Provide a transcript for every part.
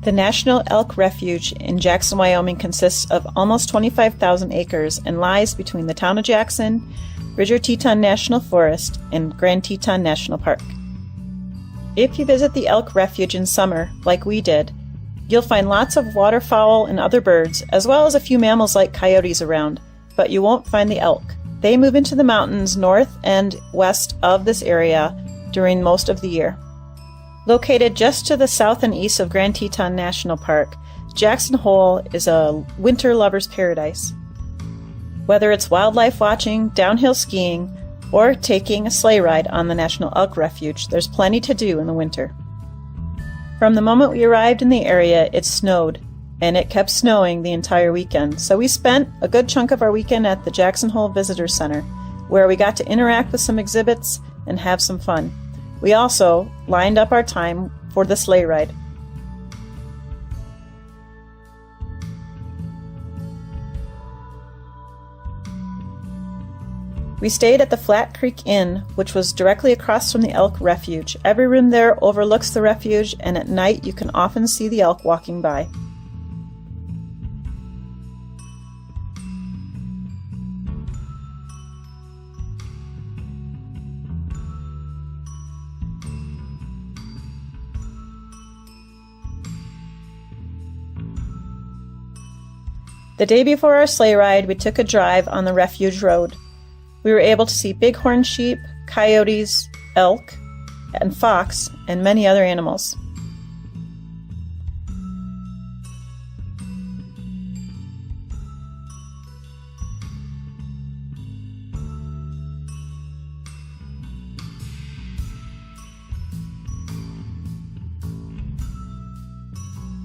The National Elk Refuge in Jackson, Wyoming consists of almost 25,000 acres and lies between the town of Jackson, Bridger Teton National Forest, and Grand Teton National Park. If you visit the Elk Refuge in summer, like we did, you'll find lots of waterfowl and other birds, as well as a few mammals like coyotes around, but you won't find the elk. They move into the mountains north and west of this area during most of the year. Located just to the south and east of Grand Teton National Park, Jackson Hole is a winter lover's paradise. Whether it's wildlife watching, downhill skiing, or taking a sleigh ride on the National Elk Refuge, there's plenty to do in the winter. From the moment we arrived in the area, it snowed, and it kept snowing the entire weekend, so we spent a good chunk of our weekend at the Jackson Hole Visitor Center, where we got to interact with some exhibits and have some fun. We also lined up our time for the sleigh ride. We stayed at the Flat Creek Inn, which was directly across from the Elk Refuge. Every room there overlooks the refuge, and at night you can often see the elk walking by. The day before our sleigh ride, we took a drive on the Refuge Road. We were able to see bighorn sheep, coyotes, elk, and fox, and many other animals.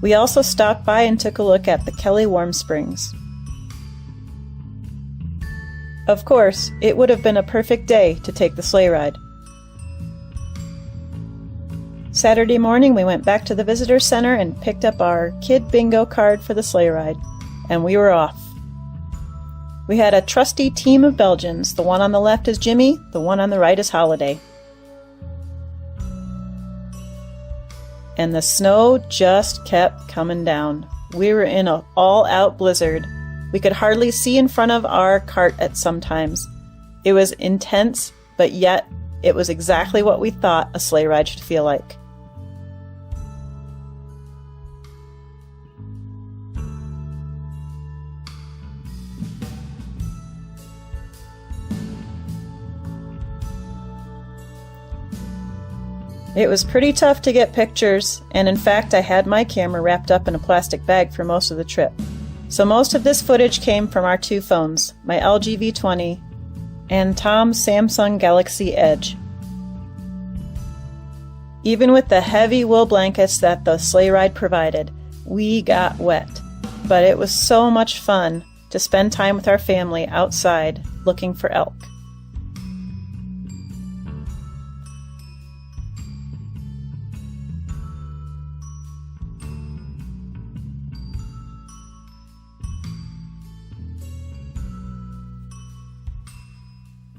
We also stopped by and took a look at the Kelly Warm Springs. Of course, it would have been a perfect day to take the sleigh ride. Saturday morning, we went back to the visitor center and picked up our kid bingo card for the sleigh ride, and we were off. We had a trusty team of Belgians. The one on the left is Jimmy, the one on the right is Holiday. And the snow just kept coming down. We were in an all-out blizzard. We could hardly see in front of our cart at some times. It was intense, but yet it was exactly what we thought a sleigh ride should feel like. It was pretty tough to get pictures, and in fact I had my camera wrapped up in a plastic bag for most of the trip. So most of this footage came from our two phones, my LG V20 and Tom's Samsung Galaxy Edge. Even with the heavy wool blankets that the sleigh ride provided, we got wet. But it was so much fun to spend time with our family outside looking for elk.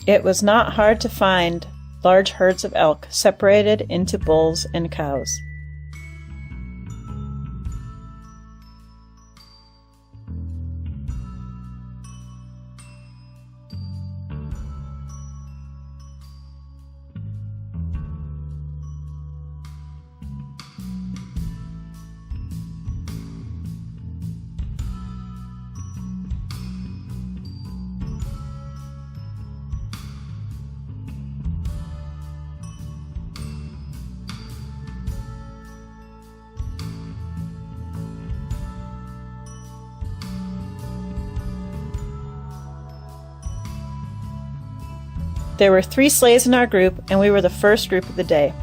It was not hard to find large herds of elk separated into bulls and cows. There were 3 sleighs in our group, and we were the first group of the day.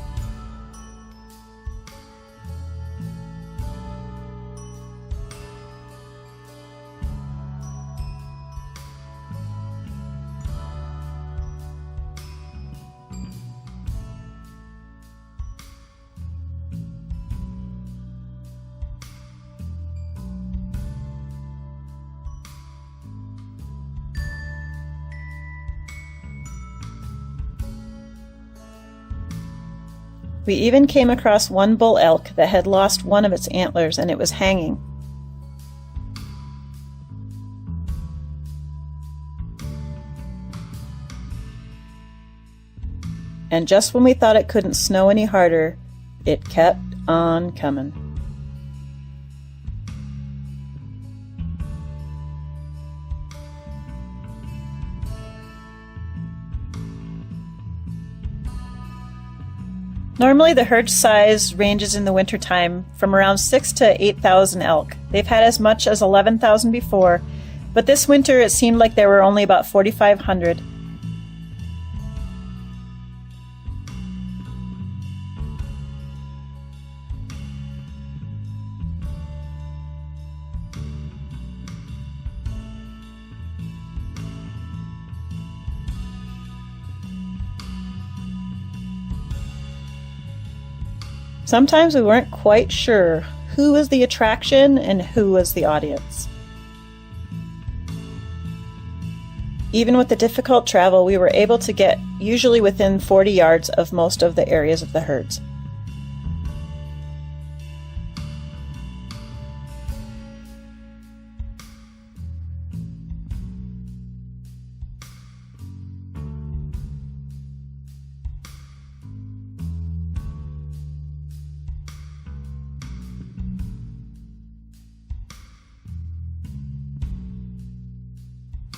We even came across one bull elk that had lost one of its antlers and it was hanging. And just when we thought it couldn't snow any harder, it kept on coming. Normally the herd size ranges in the wintertime from around 6,000 to 8,000 elk. They've had as much as 11,000 before, but this winter it seemed like there were only about 4,500. Sometimes we weren't quite sure who was the attraction and who was the audience. Even with the difficult travel, we were able to get usually within 40 yards of most of the areas of the herds.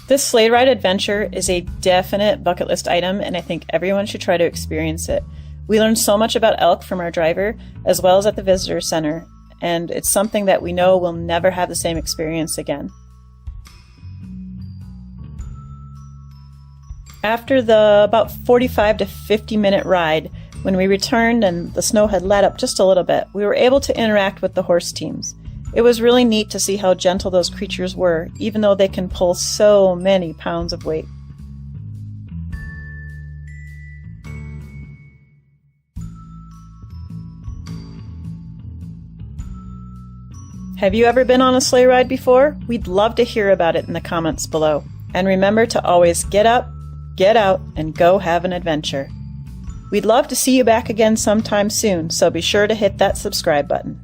This sleigh ride adventure is a definite bucket list item, and I think everyone should try to experience it. We learned so much about elk from our driver, as well as at the visitor center, and it's something that we know we'll never have the same experience again. After the about 45 to 50 minute ride, when we returned and the snow had let up just a little bit, we were able to interact with the horse teams. It was really neat to see how gentle those creatures were, even though they can pull so many pounds of weight. Have you ever been on a sleigh ride before? We'd love to hear about it in the comments below. And remember to always get up, get out, and go have an adventure. We'd love to see you back again sometime soon, so be sure to hit that subscribe button.